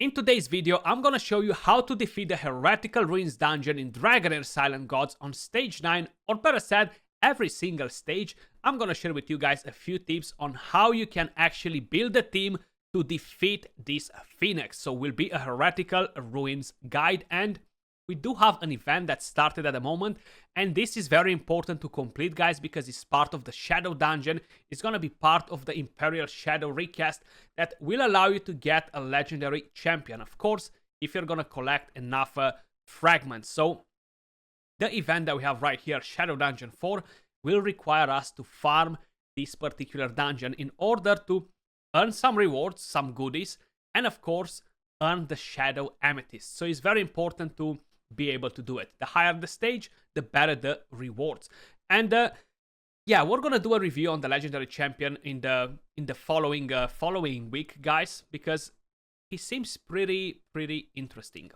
In today's video, I'm gonna show you how to defeat the Heretical Ruins dungeon in Dragonheir Silent Gods on stage 9, or better said, every single stage. I'm gonna share with you guys a few tips on how you can actually build a team to defeat this Phoenix. So will be a Heretical Ruins guide, and we do have an event that started at the moment, and this is very important to complete, guys, because it's part of the Shadow Dungeon. It's gonna be part of the Imperial Shadow recast that will allow you to get a legendary champion, of course, if you're gonna collect enough fragments. So the event that we have right here, Shadow Dungeon 4, will require us to farm this particular dungeon in order to earn some rewards, some goodies, and of course earn the Shadow Amethyst. So it's very important to be able to do it. The higher the stage, the better the rewards. And yeah, we're gonna do a review on the legendary champion in the following week, guys, because he seems pretty interesting.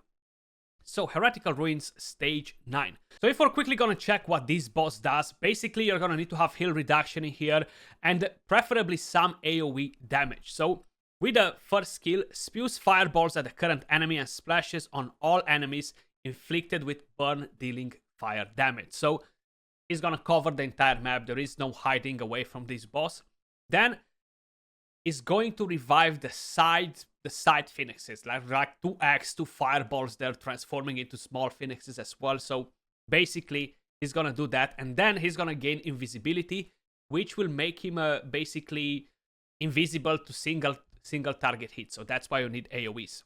So, Heretical Ruins stage 9. So if we're quickly gonna check what this boss does, basically you're gonna need to have heal reduction in here and preferably some AoE damage. So with the first skill, spews fireballs at the current enemy and splashes on all enemies inflicted with burn, dealing fire damage. So he's gonna cover the entire map. There is no hiding away from this boss. Then is going to revive the side phoenixes, like 2x, 2 fireballs. They're transforming into small phoenixes as well. So basically he's gonna do that, and then he's gonna gain invisibility, which will make him basically invisible to single target hit. So that's why you need AoEs.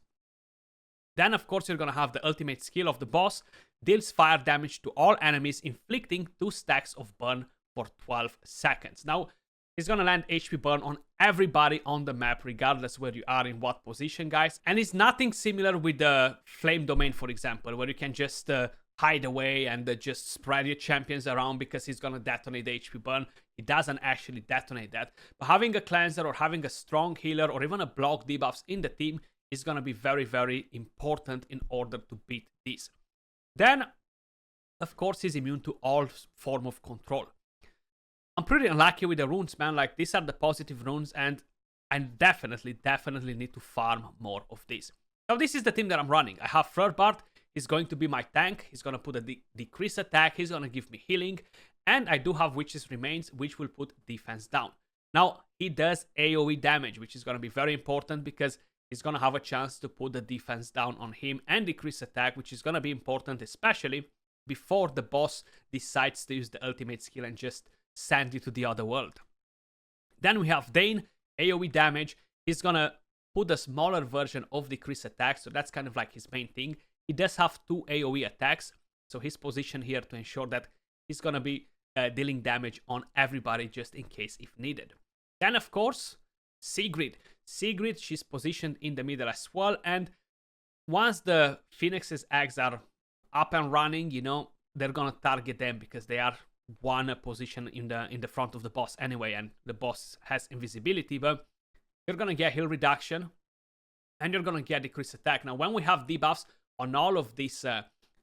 Then of course you're gonna have the ultimate skill of the boss, deals fire damage to all enemies, inflicting 2 stacks of burn for 12 seconds. Now he's gonna land HP burn on everybody on the map, regardless where you are in what position, guys. And it's nothing similar with the Flame Domain, for example, where you can just hide away and just spread your champions around because he's gonna detonate the HP burn. He doesn't actually detonate that. But having a cleanser or having a strong healer or even a block debuffs in the team is gonna be very important in order to beat this. Then, of course, he's immune to all form of control. I'm pretty unlucky with the runes, man. Like, these are the positive runes, and I definitely need to farm more of these. Now, this is the team that I'm running. I have Flurbart. He's going to be my tank. He's going to put a decrease attack. He's going to give me healing. And I do have Witch's Remains, which will put defense down. Now, he does AoE damage, which is going to be very important because he's going to have a chance to put the defense down on him and decrease attack, which is going to be important, especially before the boss decides to use the ultimate skill and just send you to the other world. Then we have Dane, AoE damage. He's going to put a smaller version of decrease attack, so that's kind of like his main thing. He does have 2 AoE attacks, so his position here to ensure that he's going to be dealing damage on everybody just in case if needed. Then, of course, Sigrid. Sigrid, she's positioned in the middle as well, and once the Phoenix's eggs are up and running, you know, they're going to target them because they are one position in the front of the boss anyway, and the boss has invisibility, but you're going to get heal reduction, and you're going to get decreased attack. Now, when we have debuffs on all of these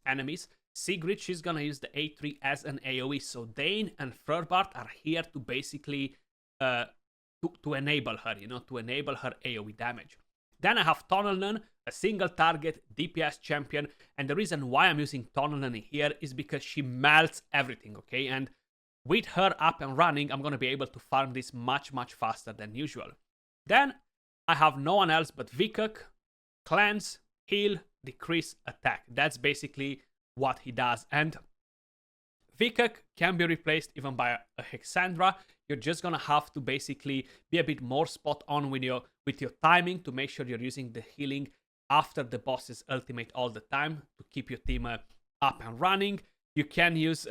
enemies, Sigrid, she's gonna use the A3 as an AoE. So Dane and Flurbart are here to basically to enable her, you know, to enable her AoE damage. Then I have Tunnelnun, a single target DPS champion, and the reason why I'm using Tunnelnun here is because she melts everything, okay? And with her up and running, I'm gonna be able to farm this much faster than usual. Then I have no one else but Vikuk, cleanse, heal, decrease attack. That's basically what he does, and Vikuk can be replaced even by a Hexandra. You're just gonna have to basically be a bit more spot on with your timing to make sure you're using the healing after the boss's ultimate all the time to keep your team up and running. You can use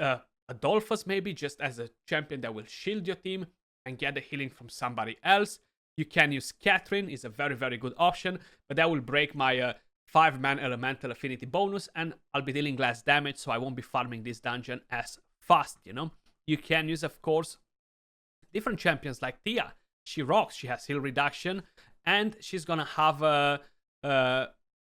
Adolphus maybe just as a champion that will shield your team and get the healing from somebody else. You can use Catherine, is a very good option, but that will break my 5-man elemental affinity bonus, and I'll be dealing less damage, so I won't be farming this dungeon as fast, you know. You can use, of course, different champions like Tia. She rocks. She has heal reduction, and she's gonna have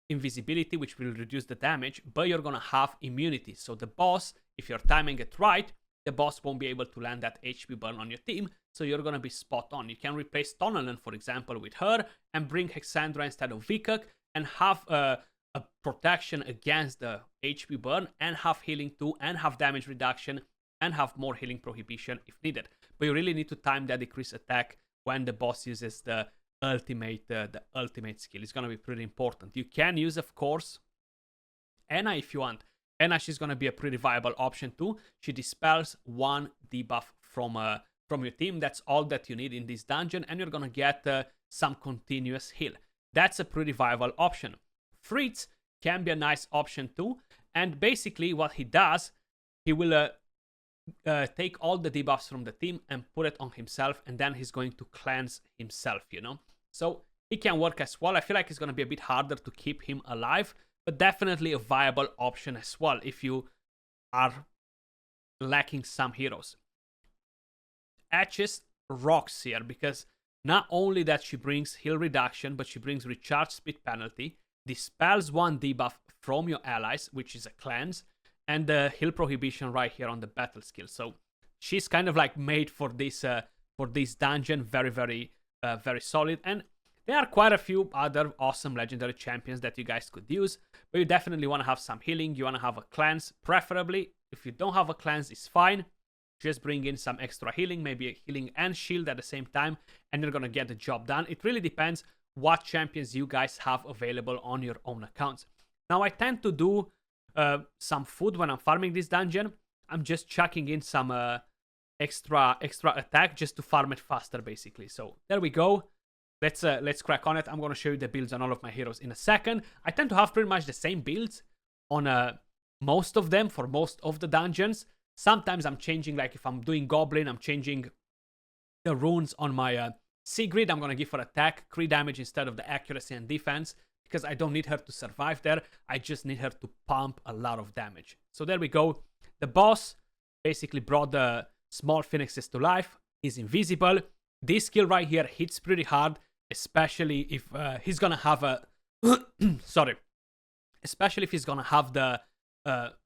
invisibility, which will reduce the damage, but you're gonna have immunity. So the boss, if you're timing it right, the boss won't be able to land that HP burn on your team, so you're gonna be spot on. You can replace Tunnelnun, for example, with her and bring Hexandra instead of Vikuk, and have a protection against the HP burn, and have healing too, and have damage reduction, and have more healing prohibition if needed. But you really need to time that decrease attack when the boss uses the ultimate skill. It's gonna be pretty important. You can use, of course, Anna if you want. Anna, she's gonna be a pretty viable option too. She dispels one debuff from your team. That's all that you need in this dungeon, and you're gonna get some continuous heal. That's a pretty viable option. Fritz can be a nice option too, and basically what he does, he will take all the debuffs from the team and put it on himself, and then he's going to cleanse himself, you know? So he can work as well. I feel like it's going to be a bit harder to keep him alive, but definitely a viable option as well if you are lacking some heroes. Ashes rocks here, because not only that she brings heal reduction, but she brings recharge speed penalty, dispels one debuff from your allies, which is a cleanse, and the heal prohibition right here on the battle skill. So she's kind of like made for this dungeon. Very, very, very solid. And there are quite a few other awesome legendary champions that you guys could use, but you definitely want to have some healing. You want to have a cleanse, preferably. If you don't have a cleanse, it's fine. Just bring in some extra healing, maybe a healing and shield at the same time, and you're gonna get the job done. It really depends what champions you guys have available on your own accounts. Now, I tend to do some food when I'm farming this dungeon. I'm just chucking in some extra attack just to farm it faster, basically. So there we go. Let's crack on it. I'm gonna show you the builds on all of my heroes in a second. I tend to have pretty much the same builds on most of them for most of the dungeons. Sometimes I'm changing, like if I'm doing Goblin, I'm changing the runes on my Sigrid. I'm gonna give her attack, crit damage instead of the accuracy and defense, because I don't need her to survive there. I just need her to pump a lot of damage. So there we go. The boss basically brought the small phoenixes to life. He's invisible. This skill right here hits pretty hard, especially if he's gonna have a sorry, especially if he's gonna have the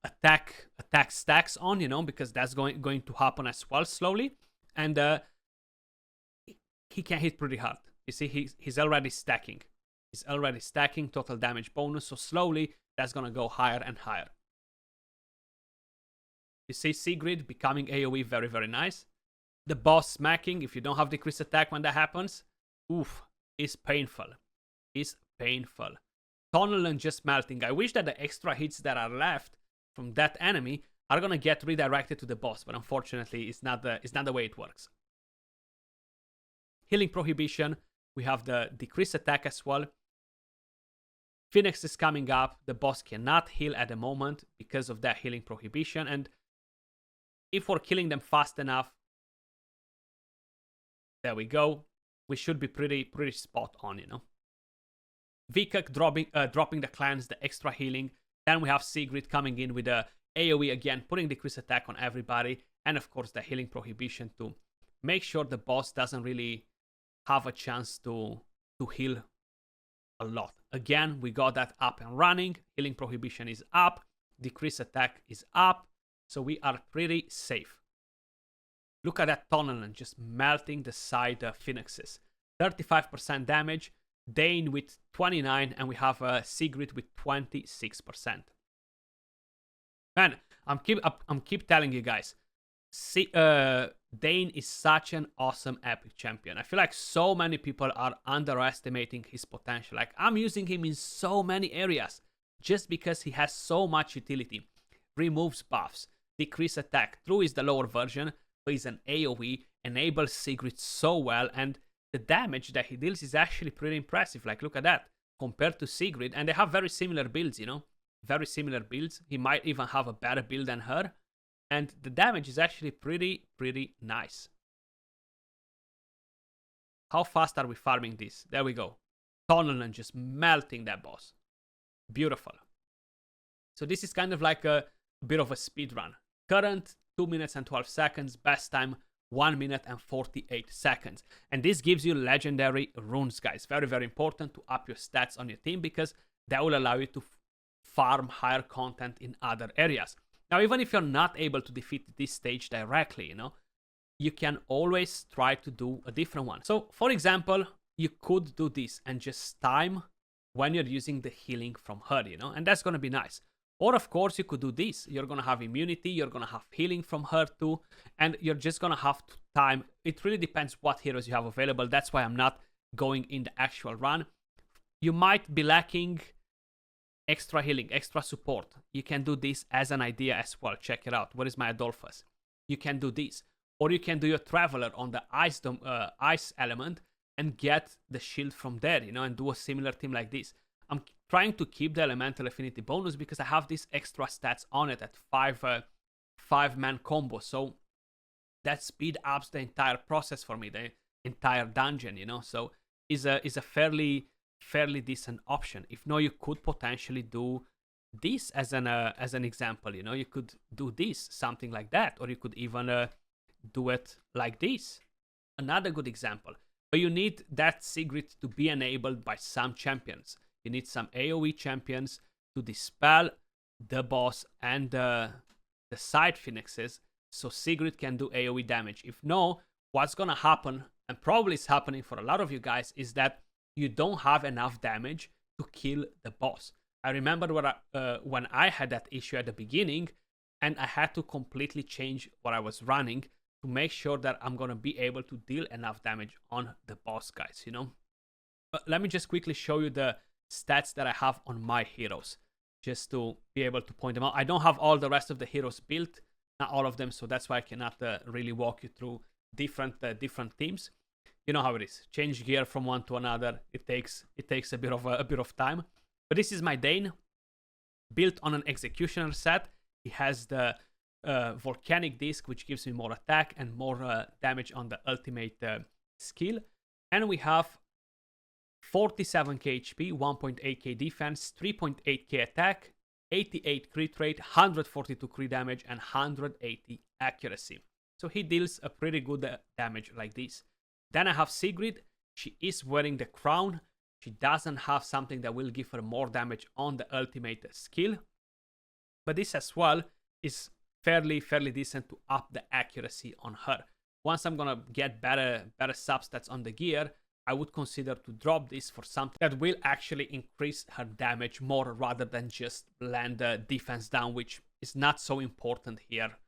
attack stacks on, you know, because that's going to happen as well slowly, and he can hit pretty hard. You see, he's already stacking. He's already stacking total damage bonus, so slowly that's gonna go higher and higher. You see Sigrid becoming AoE, very, very nice. The boss smacking, if you don't have decreased attack when that happens, oof, is painful. Is painful. Tunnel and just melting. I wish that the extra hits that are left from that enemy are gonna get redirected to the boss, but unfortunately it's not the way it works. Healing prohibition. We have the decreased attack as well. Phoenix is coming up. The boss cannot heal at the moment because of that healing prohibition, and if we're killing them fast enough, there we go, we should be pretty spot on, you know. Vikak dropping the cleanse, the extra healing. Then we have Sigrid coming in with the AoE again, putting decreased attack on everybody, and of course the healing prohibition to make sure the boss doesn't really have a chance to heal a lot. Again, we got that up and running. Healing prohibition is up, decreased attack is up, so we are pretty safe. Look at that tunnel and just melting the side phoenixes. 35% damage, Dane with 29, and we have Sigrid with 26%. Man, I'm keep telling you guys, Dane is such an awesome epic champion. I feel like so many people are underestimating his potential. Like, I'm using him in so many areas just because he has so much utility. Removes buffs, decrease attack. True is the lower version, but he's an AoE, enables Sigrid so well, and the damage that he deals is actually pretty impressive. Like, look at that compared to Sigrid, and they have very similar builds, you know, very similar builds. He might even have a better build than her, and the damage is actually pretty nice. How fast are we farming this? There we go. Tunnel and just melting that boss. Beautiful. So this is kind of like a bit of a speed run. Current 2 minutes and 12 seconds, best time 1 minute and 48 seconds. And this gives you legendary runes, guys. Very, very important to up your stats on your team, because that will allow you to farm higher content in other areas. Now, even if you're not able to defeat this stage directly, you know, you can always try to do a different one. So, for example, you could do this and just time when you're using the healing from her, you know, and that's going to be nice. Or of course you could do this. You're going to have immunity, you're going to have healing from her too, and you're just going to have time. It really depends what heroes you have available. That's why I'm not going in the actual run. You might be lacking extra healing, extra support. You can do this as an idea as well. Check it out. Where is my Adolphus? You can do this. Or you can do your Traveler on the ice element and get the shield from there, you know, and do a similar team like this. I'm trying to keep the elemental affinity bonus because I have these extra stats on it at 5-man combo. So that speed ups the entire process for me, the entire dungeon, you know. So is a fairly decent option. If no, you could potentially do this as an example, you know. You could do this, something like that, or you could even do it like this. Another good example. But you need that Sigrid to be enabled by some champions. You need some AoE champions to dispel the boss and the side phoenixes, so Sigrid can do AoE damage. If no, what's gonna happen, and probably is happening for a lot of you guys, is that you don't have enough damage to kill the boss. I remember when I had that issue at the beginning, and I had to completely change what I was running to make sure that I'm gonna be able to deal enough damage on the boss, guys, you know. But let me just quickly show you the stats that I have on my heroes, just to be able to point them out. I don't have all the rest of the heroes built, not all of them, so that's why I cannot really walk you through different teams. You know how it is. Change gear from one to another. It takes a bit of time. But this is my Dane, built on an Executioner set. He has the Volcanic Disc, which gives me more attack and more damage on the ultimate skill. And we have 47k HP, 1.8k defense, 3.8k attack, 88 crit rate, 142 crit damage, and 180 accuracy. So he deals a pretty good damage like this. Then I have Sigrid. She is wearing the crown. She doesn't have something that will give her more damage on the ultimate skill. But this as well is fairly decent to up the accuracy on her. Once I'm gonna get better substats on the gear, I would consider to drop this for something that will actually increase her damage more rather than just land the defense down, which is not so important here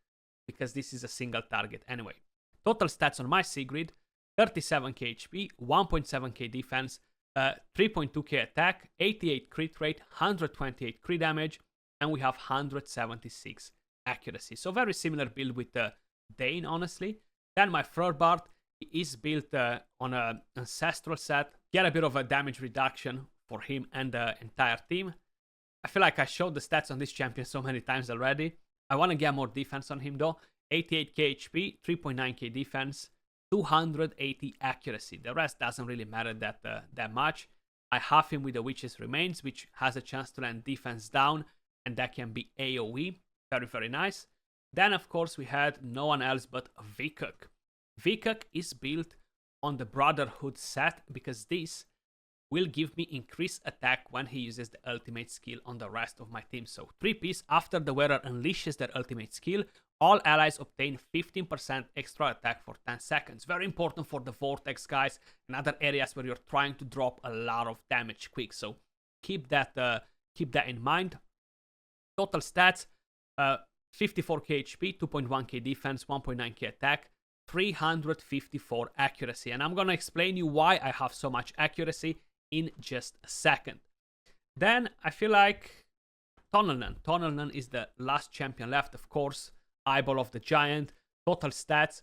because this is a single target anyway. Total stats on my Sigrid: 37k HP, 1.7k defense, 3.2k attack, 88 crit rate, 128 crit damage, and we have 176 accuracy. So very similar build with the Dane, honestly. Then my Frorbart is built on an ancestral set. Get a bit of a damage reduction for him and the entire team. I feel like I showed the stats on this champion so many times already. I want to get more defense on him though. 88k HP, 3.9k defense, 280 accuracy. The rest doesn't really matter that much. I have him with the Witch's Remains, which has a chance to land defense down, and that can be AoE. Very nice. Then of course we had no one else but Vikuk. Vikuk is built on the Brotherhood set because this will give me increased attack when he uses the ultimate skill on the rest of my team. So 3-piece, after the wearer unleashes their ultimate skill, all allies obtain 15% extra attack for 10 seconds. Very important for the Vortex, guys, and other areas where you're trying to drop a lot of damage quick. So keep that in mind. Total stats: 54k HP, 2.1k defense, 1.9k attack, 354 accuracy. And I'm gonna explain you why I have so much accuracy in just a second. Then I feel like Tonelnan is the last champion left, of course. Eyeball of the Giant. Total stats: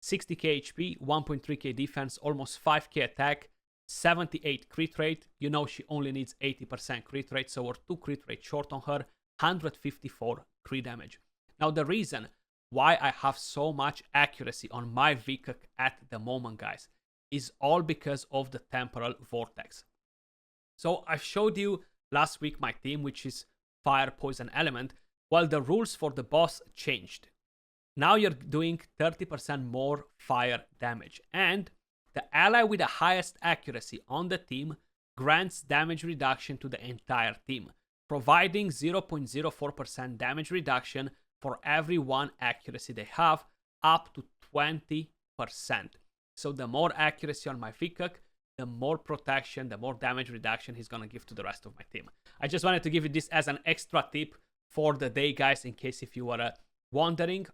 60k HP, 1.3k defense, almost 5k attack, 78 crit rate. You know she only needs 80% crit rate, so we're 2 crit rate short on her. 154 crit damage. Now the reason why I have so much accuracy on my Vikuk at the moment, guys, is all because of the Temporal Vortex. So I showed you last week my team, which is Fire, Poison, Element. Well, the rules for the boss changed. Now you're doing 30% more fire damage, and the ally with the highest accuracy on the team grants damage reduction to the entire team, providing 0.04% damage reduction for every 1 accuracy they have, up to 20%. So the more accuracy on my Vikuk, the more protection, the more damage reduction he's gonna give to the rest of my team. I just wanted to give you this as an extra tip for the day, guys, in case if you were wondering.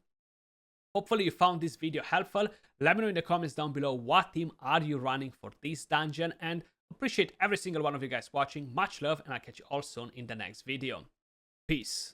Hopefully you found this video helpful. Let me know in the comments down below what team are you running for this dungeon, and appreciate every single one of you guys watching. Much love, and I'll catch you all soon in the next video. Peace.